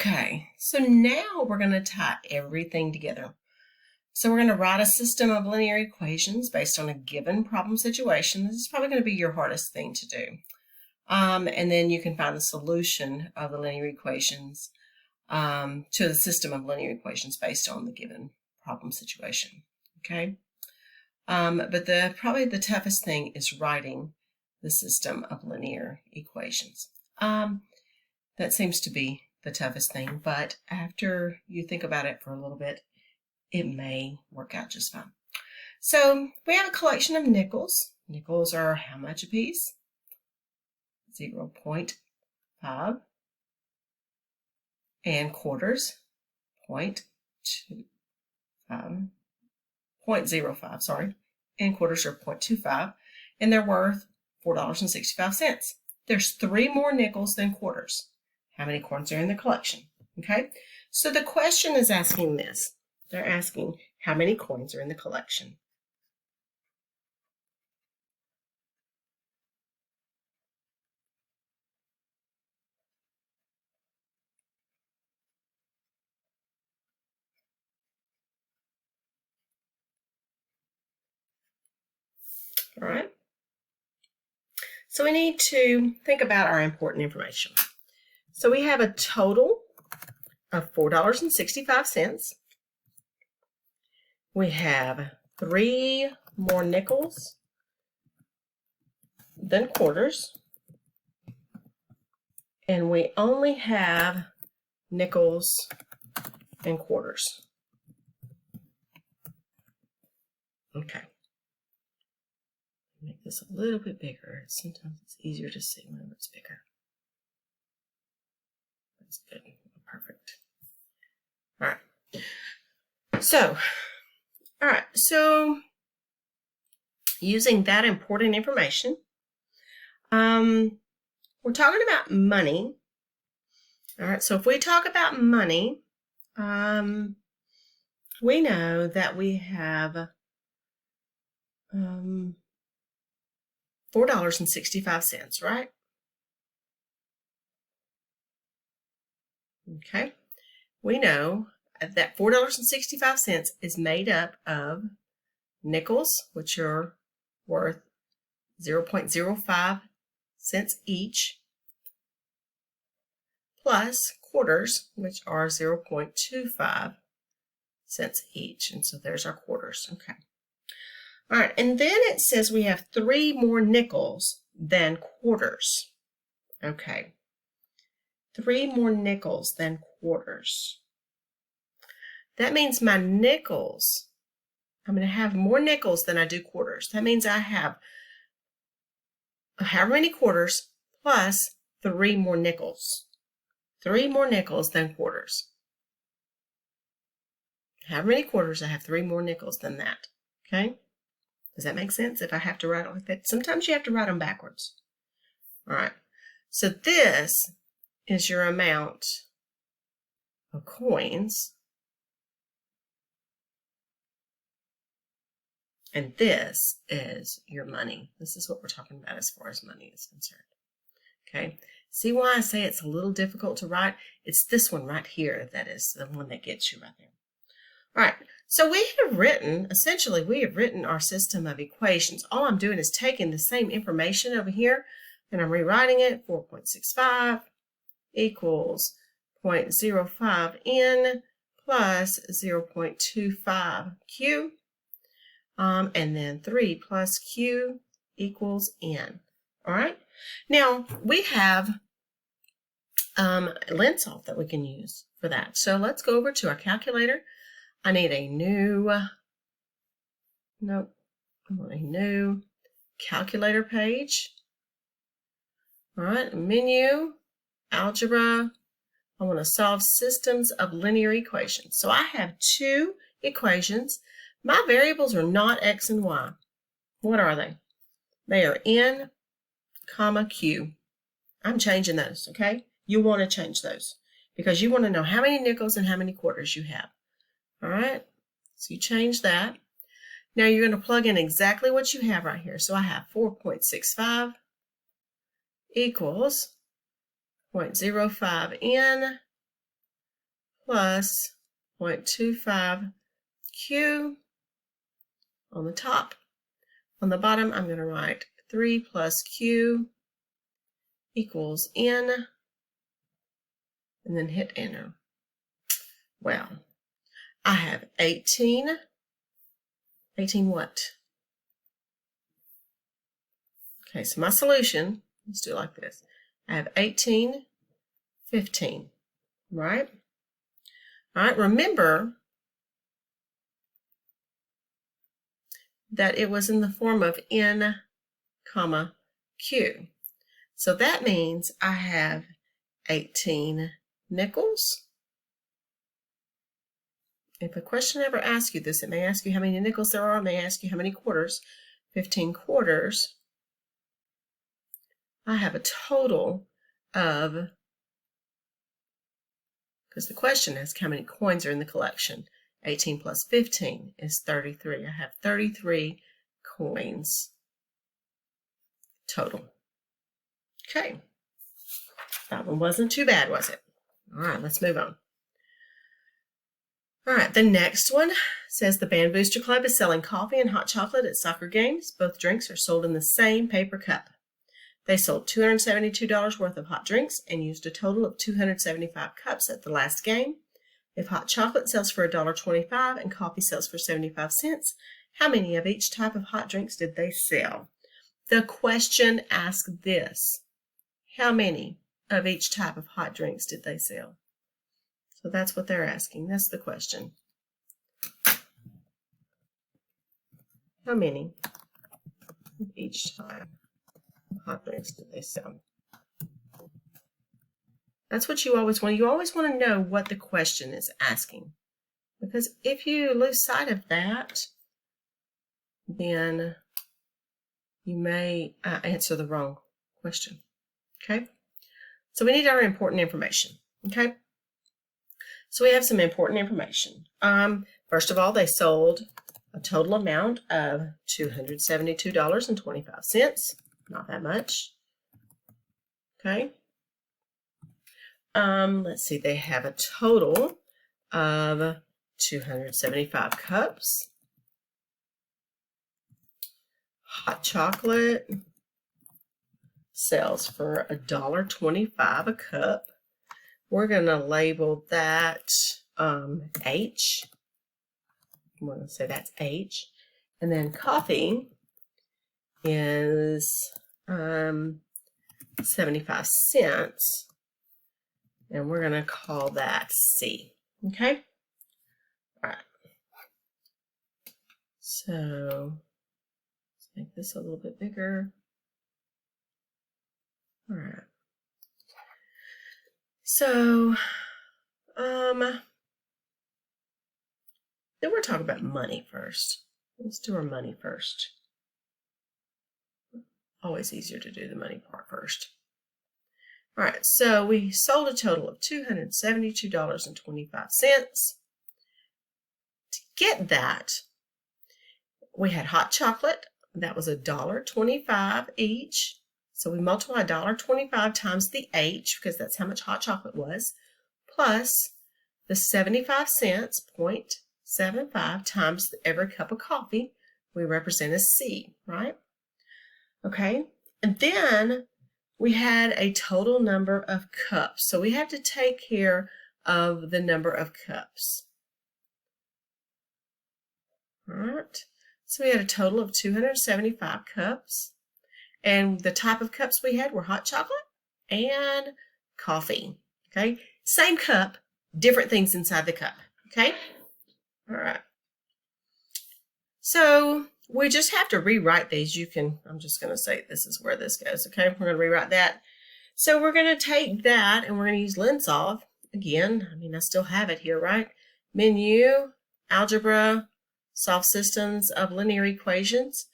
Okay, so now we're going to tie everything together. So we're going to write a system of linear equations based on a given problem situation. This is probably going to be your hardest thing to do. And then you can find the solution of the linear equations to the system of linear equations based on the given problem situation. Okay, but probably the toughest thing is writing the system of linear equations. That seems to be the toughest thing, but after you think about it for a little bit, it may work out just fine. So we have a collection of nickels. Nickels are how much a piece? 0.5. And quarters, 0.05, sorry. And quarters are 0.25. And they're worth $4.65. There's 3 more nickels than quarters. How many coins are in the collection? Okay, so the question is asking this. They're asking how many coins are in the collection. All right. So we need to think about our important information. So we have a total of $4.65. We have 3 more nickels than quarters. And we only have nickels and quarters. Okay. Make this a little bit bigger. Sometimes it's easier to see whenever it's bigger. That's good. Perfect. All right. So using that important information, we're talking about money. All right. So if we talk about money, we know that we have $4.65, right? Okay. We know that $4.65 is made up of nickels, which are worth 0.05 cents each, plus quarters, which are 0.25 cents each. And so there's our quarters. Okay. All right. And then it says we have 3 more nickels than quarters. Okay. 3 more nickels than quarters. That means my nickels, I'm going to have more nickels than I do quarters. That means I have however many quarters plus 3 more nickels. 3 more nickels than quarters. However many quarters, I have 3 more nickels than that. Okay? Does that make sense if I have to write it like that? Sometimes you have to write them backwards. All right. So this is your amount of coins. And this is your money. This is what we're talking about as far as money is concerned. Okay. See why I say it's a little difficult to write? It's this one right here that is the one that gets you right there. All right. So we have written our system of equations. All I'm doing is taking the same information over here and I'm rewriting it. 4.65 equals 0.05 n plus 0.25 q. And then 3 plus q equals n. All right. Now we have Lensol that we can use for that. So let's go over to our calculator. I need a new calculator page. All right, menu, algebra. I want to solve systems of linear equations. So I have 2 equations. My variables are not x and y. What are they? They are n, comma, q. I'm changing those, okay? You want to change those because you want to know how many nickels and how many quarters you have. All right, so you change that. Now you're going to plug in exactly what you have right here. So I have 4.65 equals 0.05 n plus 0.25 Q on the top. On the bottom, I'm going to write 3 plus Q equals N, and then hit enter. Well, I have 18 what? Okay, so my solution, let's do it like this. I have 18, 15, right? All right, remember that it was in the form of N, comma, Q. So that means I have 18 nickels. If a question ever asks you this, it may ask you how many nickels there are, it may ask you how many quarters. 15 quarters. I have a total of, because the question asks how many coins are in the collection. 18 plus 15 is 33. I have 33 coins total. Okay. That one wasn't too bad, was it? All right, let's move on. All right, the next one says the Band Booster Club is selling coffee and hot chocolate at soccer games. Both drinks are sold in the same paper cup. They sold $272 worth of hot drinks and used a total of 275 cups at the last game. If hot chocolate sells for $1.25 and coffee sells for 75 cents, how many of each type of hot drinks did they sell? The question asks this: how many of each type of hot drinks did they sell? So that's what they're asking. That's the question. How many of each type of hot drinks did they sell? That's what you always want. You always want to know what the question is asking. Because if you lose sight of that, then you may answer the wrong question. Okay? So we need our important information. Okay? So we have some important information. First of all, they sold a total amount of $272.25. Not that much. Okay? Let's see, they have a total of 275 cups. Hot chocolate sells for $1.25 a cup. We're going to label that H. We're going to say that's H. And then coffee is 75 cents. And we're going to call that C. Okay? All right. So let's make this a little bit bigger. All right. So, then we're talking about money first. Let's do our money first. Always easier to do the money part first. All right, so we sold a total of $272.25. To get that, we had hot chocolate. That was $1.25 each. So we multiply $1.25 times the H, because that's how much hot chocolate was, plus the 75 cents, 0.75 times every cup of coffee we represent as C, right? Okay, and then we had a total number of cups. So we have to take care of the number of cups. All right, so we had a total of 275 cups. And the type of cups we had were hot chocolate and coffee. Okay, same cup, different things inside the cup. Okay, all right. So we just have to rewrite these. I'm just going to say this is where this goes. Okay, we're going to rewrite that. So we're going to take that and we're going to use LinSolve again. I mean, I still have it here, right? Menu, algebra, solve systems of linear equations.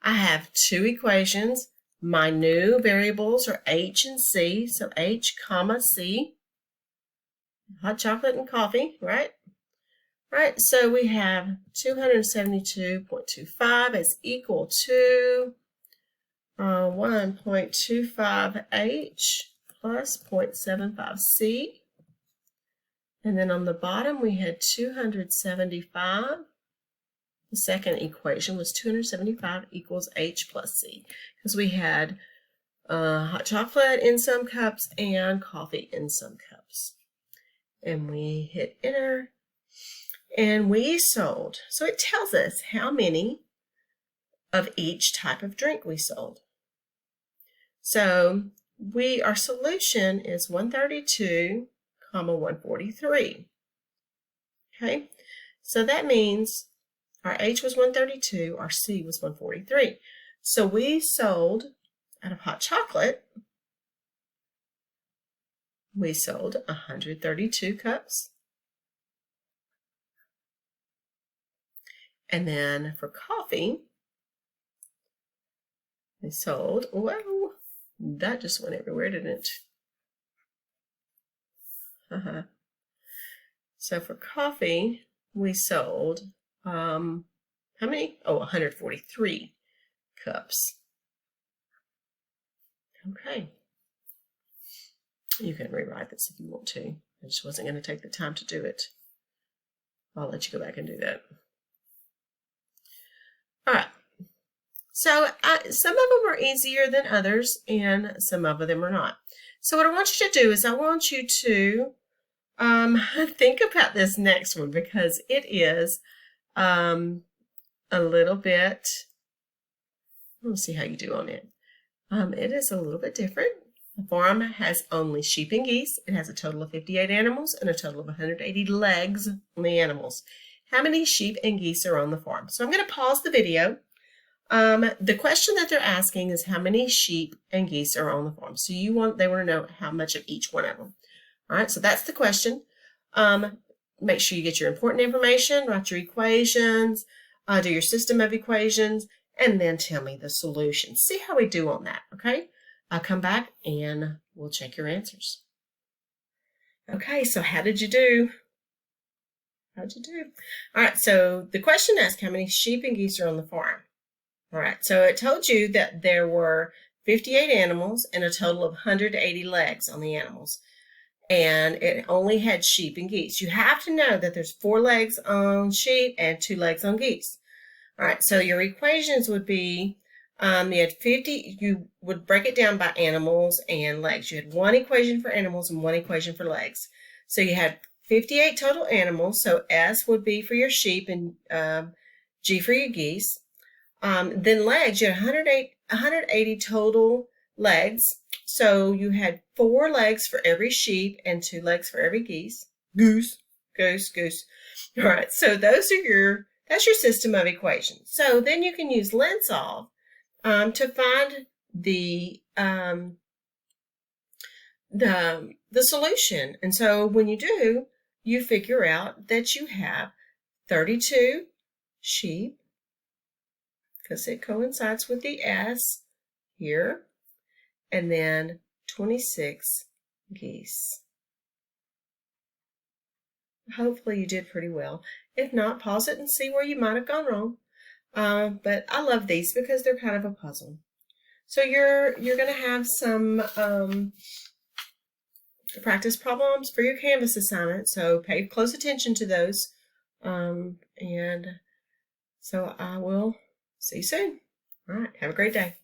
I have two equations. My new variables are H and C, so H, comma, C, hot chocolate and coffee, right? Right, so we have 272.25 is equal to 1.25H plus 0.75C. And then on the bottom, we had 275. The second equation was 275 equals H plus C, because we had hot chocolate in some cups and coffee in some cups. And we hit enter, and we sold. So it tells us how many of each type of drink we sold. So our solution is 132, 143. Okay, so that means our H was 132, our C was 143. So we sold, out of hot chocolate, we sold 132 cups. And then for coffee, we sold, whoa, that just went everywhere, didn't it? So for coffee, we sold, how many? Oh, 143 cups. Okay. You can rewrite this if you want to. I just wasn't going to take the time to do it. I'll let you go back and do that. All right. So some of them are easier than others, and some of them are not. So what I want you to do is I want you to think about this next one, because it is a little bit, let's see how you do on it. It is a little bit different. The farm has only sheep and geese. It has a total of 58 animals and a total of 180 legs on the animals. How many sheep and geese are on the farm? So I'm going to pause the video. The question that they're asking is how many sheep and geese are on the farm. So they want to know how much of each one of them. All right, so that's the question. Make sure you get your important information, write your equations, do your system of equations, and then tell me the solution. See how we do on that, okay? I'll come back and we'll check your answers. Okay, so how did you do? How'd you do? All right, so the question asked how many sheep and geese are on the farm. All right, so it told you that there were 58 animals and a total of 180 legs on the animals. And it only had sheep and geese. You have to know that there's 4 legs on sheep and 2 legs on geese. All right, so your equations would be, you had 50, you would break it down by animals and legs. You had one equation for animals and one equation for legs. So you had 58 total animals, so S would be for your sheep and G for your geese. Then legs, you had 180 total legs. So you had 4 legs for every sheep and 2 legs for every goose. All right, so that's your system of equations. So then you can use LENSOLVE to find the solution. And so when you do, you figure out that you have 32 sheep, because it coincides with the S here, and then 26 geese. Hopefully you did pretty well. If not, pause it and see where you might have gone wrong. But I love these because they're kind of a puzzle. So you're going to have some practice problems for your Canvas assignment, so pay close attention to those. And so I will see you soon. All right, have a great day.